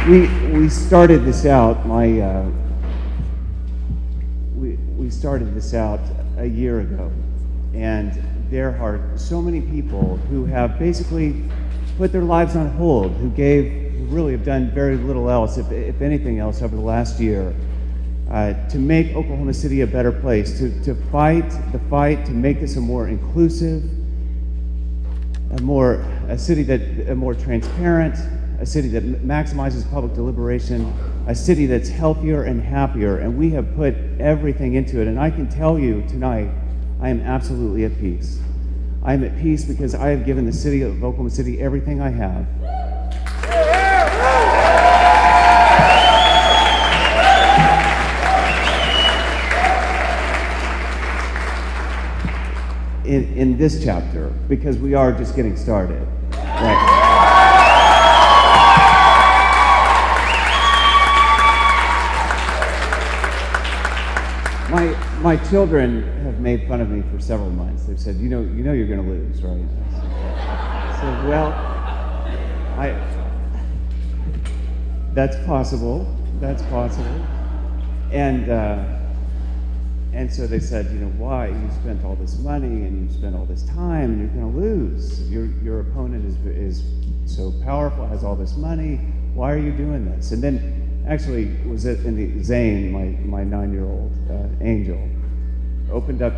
We started this out. We started this out a year ago, and there are so many people who have basically put their lives on hold, who really have done very little else, if anything else, over the last year, to make Oklahoma City a better place, to fight the fight to make this a more inclusive, a more transparent, a city that maximizes public deliberation, a city that's healthier and happier, and we have put everything into it. And I can tell you tonight, I am absolutely at peace. I am at peace because I have given the city of Oklahoma City everything I have. In this chapter, because we are just getting started. Right. My children have made fun of me for several months. They've said, you know you're going to lose, right? I said, well, that's possible. That's possible. And so they said, why? You spent all this money and you spent all this time and you're going to lose. Your opponent is so powerful, has all this money. Why are you doing this? And then actually was it in the Zane, my 9-year-old angel, opened up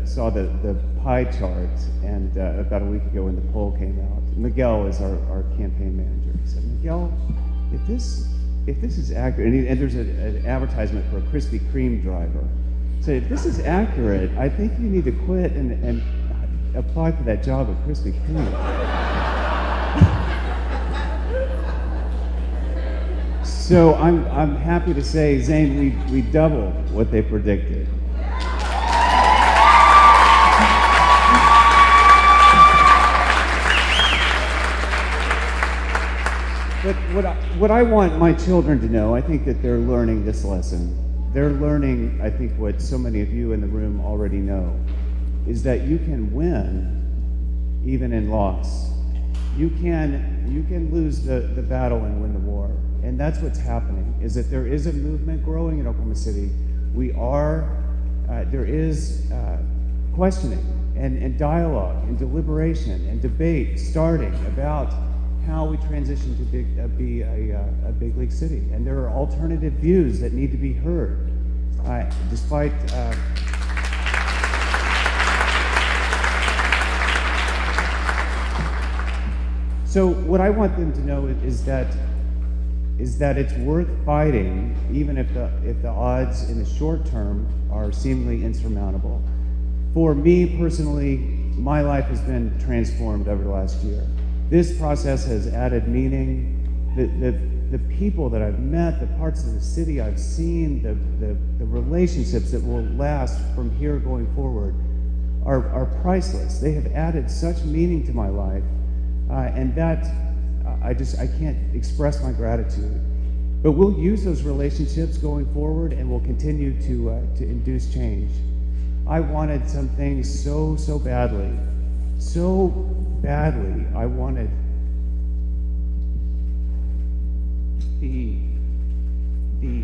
saw the pie chart, and about a week ago when the poll came out, Miguel is our campaign manager. He said, Miguel, if this is accurate, and there's an advertisement for a Krispy Kreme driver. So if this is accurate, I think you need to quit and apply for that job at Krispy Kreme. So I'm happy to say, Zane, we doubled what they predicted. But what I want my children to know, I think that they're learning this lesson. They're learning, I think, what so many of you in the room already know, is that you can win even in loss. You can lose the battle and win the war. And that's what's happening, is that there is a movement growing in Oklahoma City. There is questioning and dialogue and deliberation and debate starting about how we transition to be a big league city. And there are alternative views that need to be heard, despite So what I want them to know is that it's worth fighting, even if the odds in the short term are seemingly insurmountable. For me personally, my life has been transformed over the last year. This process has added meaning. The people that I've met, the parts of the city I've seen, the relationships that will last from here going forward are priceless. They have added such meaning to my life, and that I can't express my gratitude. But we'll use those relationships going forward, and we'll continue to induce change. I wanted some things so badly. I wanted the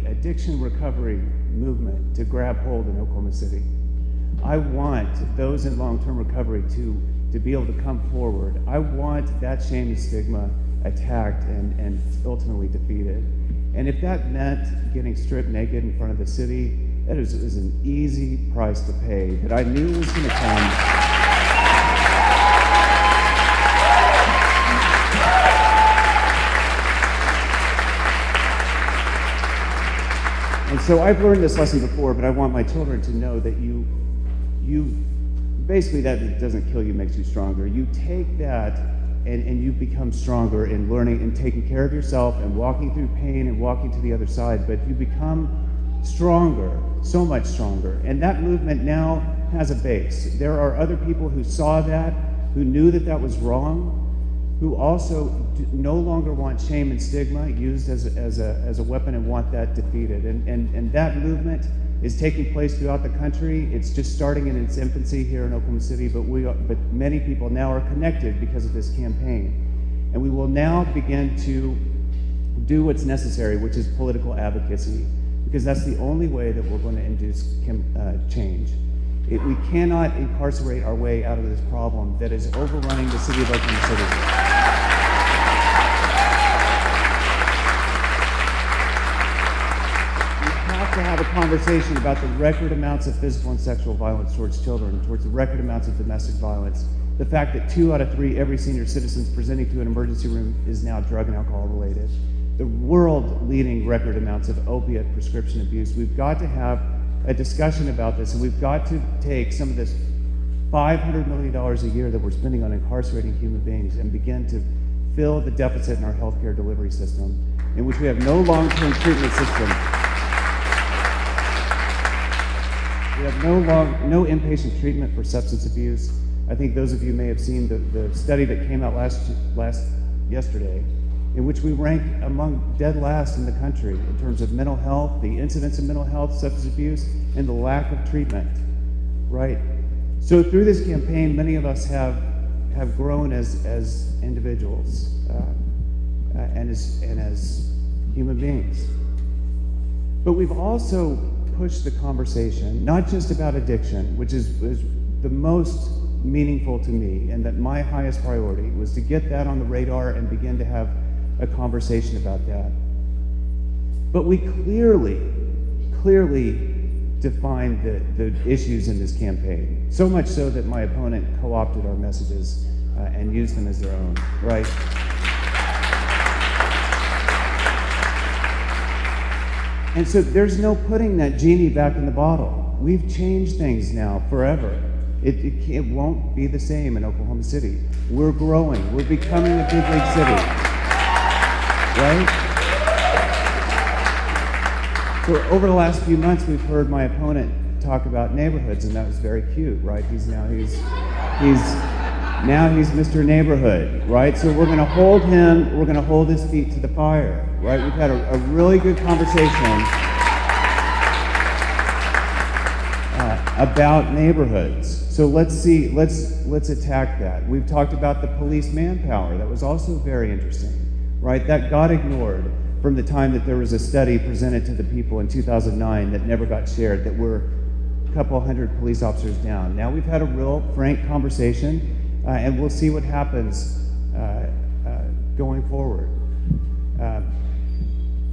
addiction recovery movement to grab hold in Oklahoma City. I want those in long-term recovery to be able to come forward. I want that shame and stigma attacked and ultimately defeated. And if that meant getting stripped naked in front of the city, that is an easy price to pay that I knew was going to come. And so I've learned this lesson before, but I want my children to know that you basically, that doesn't kill you, makes you stronger. You take that and you become stronger in learning and taking care of yourself and walking through pain and walking to the other side, but you become stronger, so much stronger. And that movement now has a base. There are other people who saw that, who knew that was wrong, who also no longer want shame and stigma used as a weapon and want that defeated. And that movement is taking place throughout the country. It's just starting in its infancy here in Oklahoma City, but many people now are connected because of this campaign. And we will now begin to do what's necessary, which is political advocacy, because that's the only way that we're going to induce change. We cannot incarcerate our way out of this problem that is overrunning the city of Oklahoma City. We have to have a conversation about the record amounts of physical and sexual violence towards children, towards the record amounts of domestic violence, the fact that 2 out of 3 every senior citizens presenting to an emergency room is now drug and alcohol related, the world-leading record amounts of opiate prescription abuse. We've got to have a discussion about this, and we've got to take some of this $500 million a year that we're spending on incarcerating human beings and begin to fill the deficit in our healthcare delivery system, in which we have no long-term treatment system. We have no inpatient treatment for substance abuse. I think those of you may have seen the study that came out yesterday, in which we rank among dead last in the country in terms of mental health, the incidence of mental health, substance abuse, and the lack of treatment, right? So through this campaign, many of us have grown as individuals and as human beings. But we've also pushed the conversation, not just about addiction, which is the most meaningful to me, and that my highest priority was to get that on the radar and begin to have a conversation about that. But we clearly defined the issues in this campaign, so much so that my opponent co-opted our messages and used them as their own, right? And so there's no putting that genie back in the bottle. We've changed things now forever. It won't be the same in Oklahoma City. We're growing. We're becoming a big league city. Right? So over the last few months, we've heard my opponent talk about neighborhoods, and that was very cute, right? He's Mr. Neighborhood, right? So we're going to hold him. We're going to hold his feet to the fire, right? We've had a really good conversation about neighborhoods. So let's attack that. We've talked about the police manpower. That was also very interesting. Right, that got ignored from the time that there was a study presented to the people in 2009 that never got shared, that we're a couple hundred police officers down. Now we've had a real frank conversation, and we'll see what happens going forward.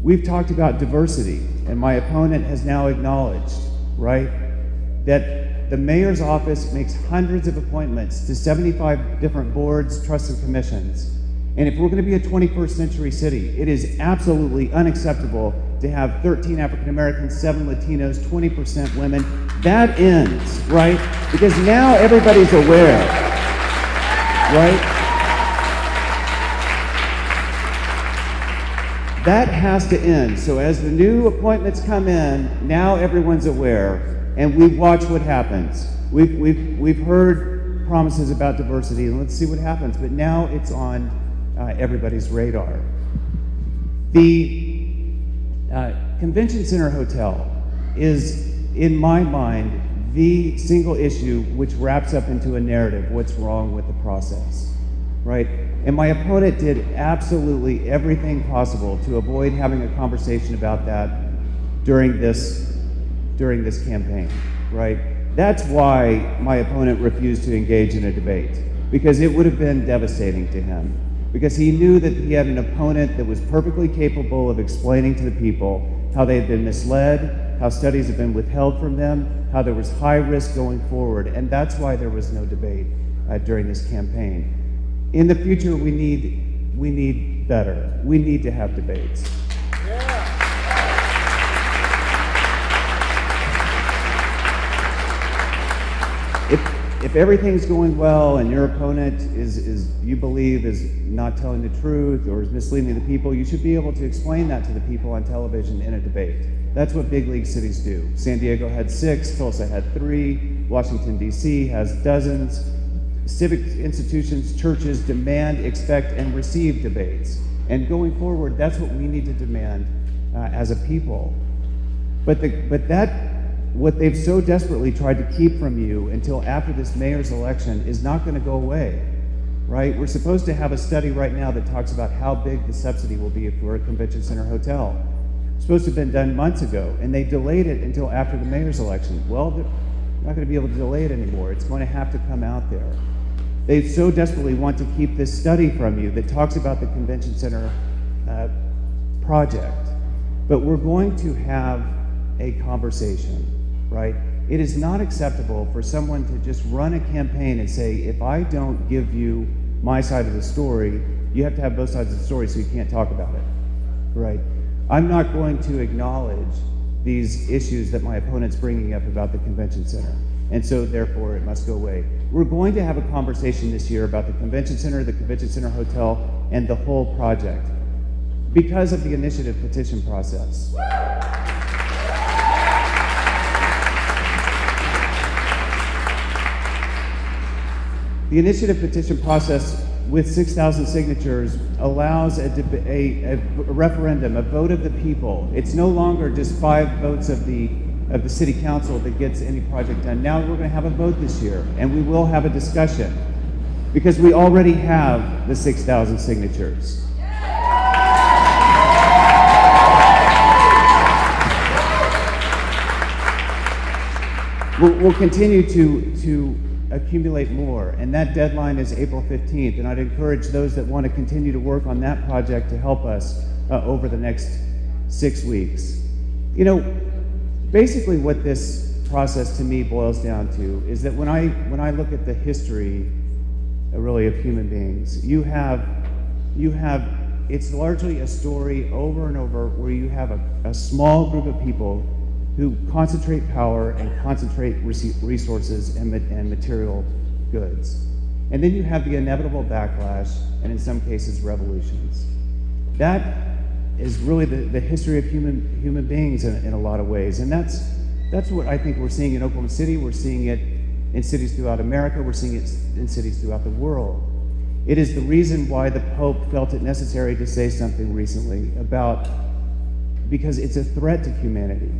We've talked about diversity, and my opponent has now acknowledged, right, that the mayor's office makes hundreds of appointments to 75 different boards, trusts, and commissions. And if we're going to be a 21st century city, it is absolutely unacceptable to have 13 African Americans, 7 Latinos, 20% women. That ends, right? Because now everybody's aware, right? That has to end. So as the new appointments come in, now everyone's aware, and we watch what happens. We've heard promises about diversity, and let's see what happens. But now it's on everybody's radar. The Convention Center Hotel is, in my mind, the single issue which wraps up into a narrative what's wrong with the process, right? And my opponent did absolutely everything possible to avoid having a conversation about that during this campaign, right? That's why my opponent refused to engage in a debate, because it would have been devastating to him. Because he knew that he had an opponent that was perfectly capable of explaining to the people how they had been misled, how studies had been withheld from them, how there was high risk going forward, and that's why there was no debate during this campaign. In the future, we need better. We need to have debates. If everything's going well and your opponent is you believe is not telling the truth or is misleading the people, you should be able to explain that to the people on television in a debate. That's what big league cities do. San Diego had 6, Tulsa had 3, Washington, D.C. has dozens. Civic institutions, churches demand, expect, and receive debates. And going forward, that's what we need to demand as a people. But what they've so desperately tried to keep from you until after this mayor's election is not going to go away. right? We're supposed to have a study right now that talks about how big the subsidy will be for a convention center hotel. It's supposed to have been done months ago, and they delayed it until after the mayor's election. Well, they're not going to be able to delay it anymore. It's going to have to come out there. They so desperately want to keep this study from you that talks about the convention center project. But we're going to have a conversation, right? It is not acceptable for someone to just run a campaign and say, if I don't give you my side of the story, you have to have both sides of the story so you can't talk about it, right? I'm not going to acknowledge these issues that my opponent's bringing up about the convention center, and so therefore it must go away. We're going to have a conversation this year about the convention center hotel, and the whole project because of the initiative petition process. The initiative petition process with 6,000 signatures allows a referendum, a vote of the people. It's no longer just 5 votes of the city council that gets any project done. Now we're going to have a vote this year, and we will have a discussion because we already have the 6,000 signatures. We'll continue to accumulate more, and that deadline is April 15th, and I'd encourage those that want to continue to work on that project to help us over the next 6 weeks. You know, basically what this process to me boils down to is that when I look at the history really of human beings, you have it's largely a story over and over where you have a small group of people who concentrate power and concentrate resources and material goods. And then you have the inevitable backlash, and in some cases, revolutions. That is really the history of human beings in a lot of ways. And that's what I think we're seeing in Oklahoma City. We're seeing it in cities throughout America. We're seeing it in cities throughout the world. It is the reason why the Pope felt it necessary to say something recently because it's a threat to humanity.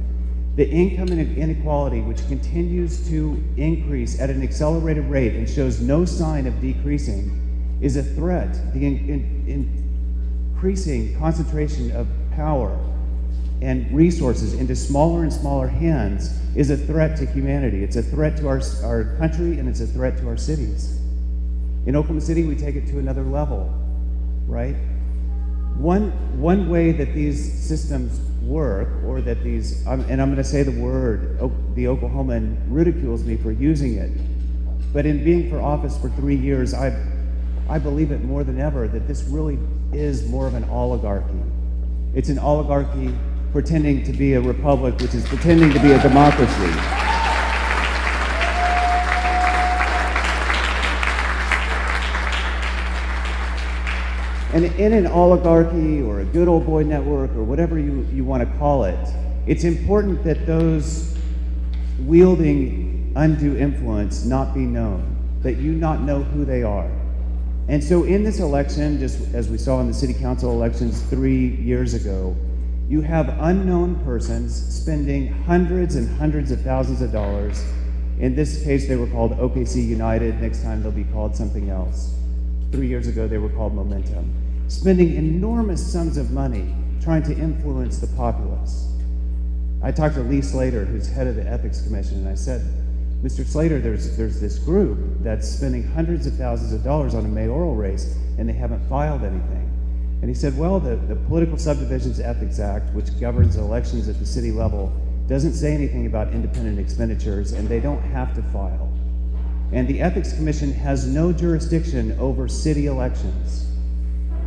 The income inequality, which continues to increase at an accelerated rate and shows no sign of decreasing, is a threat. The increasing concentration of power and resources into smaller and smaller hands is a threat to humanity. It's a threat to our country, and it's a threat to our cities. In Oklahoma City, we take it to another level, right? One way that these systems work, or that these, and I'm going to say the word, the Oklahoman ridicules me for using it, but in being for office for 3 years, I believe it more than ever that this really is more of an oligarchy. It's an oligarchy pretending to be a republic, which is pretending to be a democracy. And in an oligarchy or a good old boy network or whatever you want to call it, it's important that those wielding undue influence not be known, that you not know who they are. And so in this election, just as we saw in the city council elections 3 years ago, you have unknown persons spending hundreds and hundreds of thousands of dollars. In this case, they were called OKC United. Next time they'll be called something else. 3 years ago, they were called Momentum, spending enormous sums of money trying to influence the populace. I talked to Lee Slater, who's head of the Ethics Commission, and I said, Mr. Slater, there's this group that's spending hundreds of thousands of dollars on a mayoral race, and they haven't filed anything. And he said, well, the Political Subdivisions Ethics Act, which governs elections at the city level, doesn't say anything about independent expenditures, and they don't have to file. And the Ethics Commission has no jurisdiction over city elections.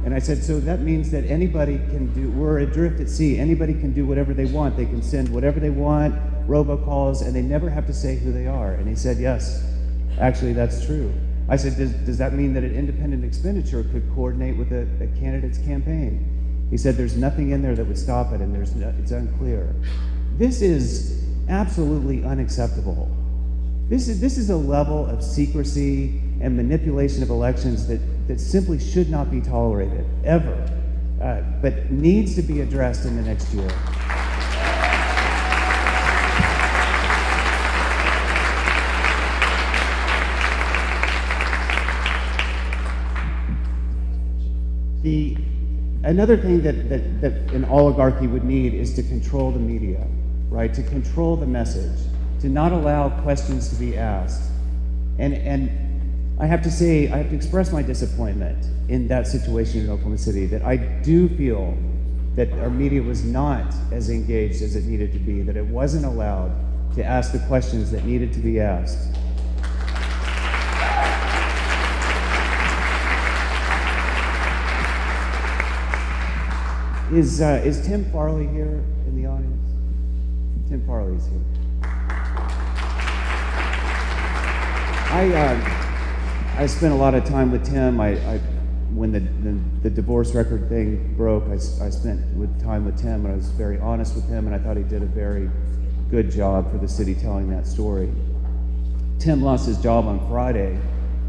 And I said, so that means that anybody can do, we're adrift at sea, anybody can do whatever they want. They can send whatever they want, robocalls, and they never have to say who they are. And he said, yes, actually that's true. I said, does that mean that an independent expenditure could coordinate with a candidate's campaign? He said, there's nothing in there that would stop it, and it's unclear. This is absolutely unacceptable. This is a level of secrecy and manipulation of elections that simply should not be tolerated, ever, but needs to be addressed in the next year. another thing that an oligarchy would need is to control the media, right? To control the message, to not allow questions to be asked. And I have to say, I have to express my disappointment in that situation in Oklahoma City, that I do feel that our media was not as engaged as it needed to be, that it wasn't allowed to ask the questions that needed to be asked. Is Tim Farley here in the audience? Tim Farley's here. I spent a lot of time with Tim. When the divorce record thing broke, I spent time with Tim, and I was very honest with him, and I thought he did a very good job for the city telling that story. Tim lost his job on Friday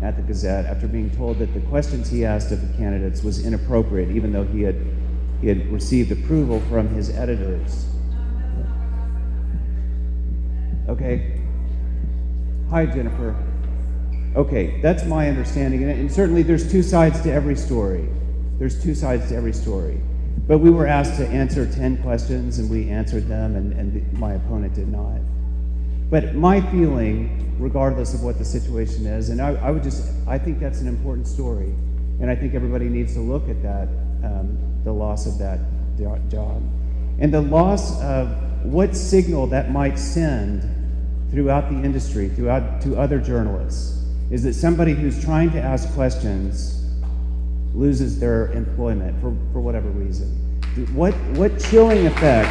at the Gazette after being told that the questions he asked of the candidates was inappropriate, even though he had received approval from his editors. Okay. Hi, Jennifer. Okay, that's my understanding. And certainly there's two sides to every story. There's two sides to every story. But we were asked to answer 10 questions, and we answered them, and my opponent did not. But my feeling, regardless of what the situation is, and I think that's an important story. And I think everybody needs to look at that, the loss of that job. And the loss of what signal that might send throughout the industry, to other journalists, is that somebody who's trying to ask questions loses their employment for whatever reason. What chilling effect?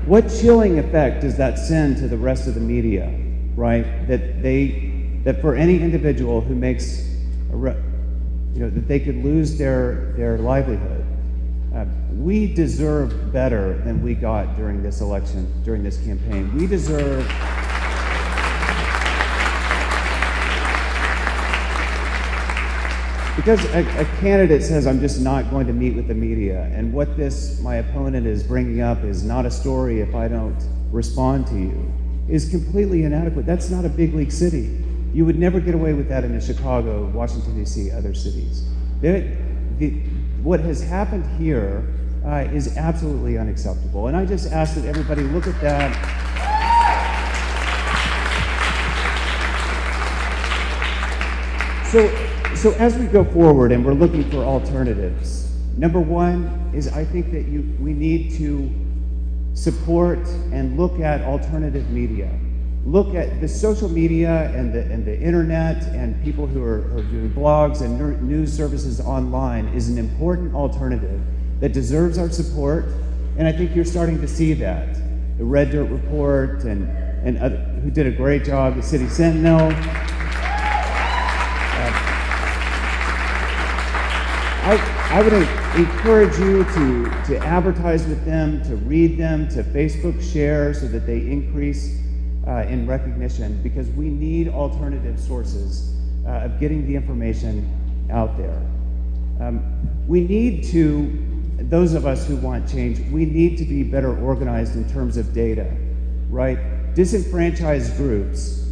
What chilling effect does that send to the rest of the media, right? That for any individual who makes that they could lose their livelihood. We deserve better than we got during this election, during this campaign. We deserve because a candidate says, I'm just not going to meet with the media, and what my opponent is bringing up is not a story if I don't respond to you, is completely inadequate. That's not a big league city. You would never get away with that in Chicago, Washington, D.C., other cities. What has happened here is absolutely unacceptable. And I just ask that everybody look at that. So as we go forward and we're looking for alternatives, number one is I think that we need to support and look at alternative media. Look at the social media and the internet and people who are doing blogs and news services online is an important alternative that deserves our support, and I think you're starting to see that. The Red Dirt Report and other, who did a great job, the City Sentinel. I would encourage you to advertise with them, to read them, to Facebook share so that they increase in recognition, because we need alternative sources of getting the information out there. We need to, those of us who want change, we need to be better organized in terms of data, right? Disenfranchised groups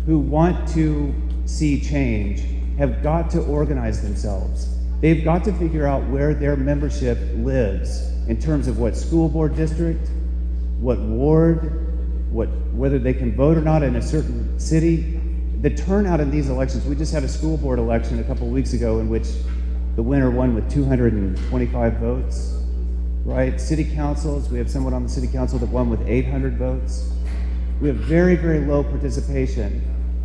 who want to see change have got to organize themselves. They've got to figure out where their membership lives in terms of what school board district, what ward, whether they can vote or not in a certain city. The turnout in these elections, we just had a school board election a couple of weeks ago in which the winner won with 225 votes, right? City councils, we have someone on the city council that won with 800 votes. We have very, very low participation.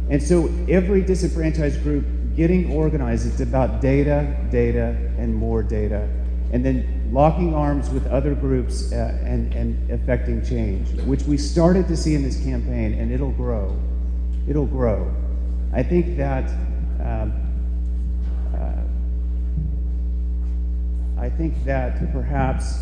And so every disenfranchised group getting organized, it's about data, and more data. And then locking arms with other groups and affecting change, which we started to see in this campaign, and it'll grow. It'll grow. I think that perhaps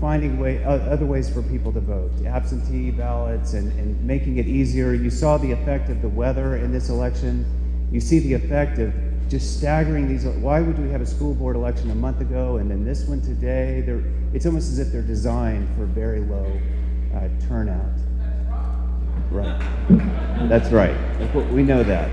finding other ways for people to vote, absentee ballots, and making it easier. You saw the effect of the weather in this election. You see the effect of just staggering these. Why would we have a school board election a month ago and then this one today? It's almost as if they're designed for very low turnout. Right. That's right. We know that.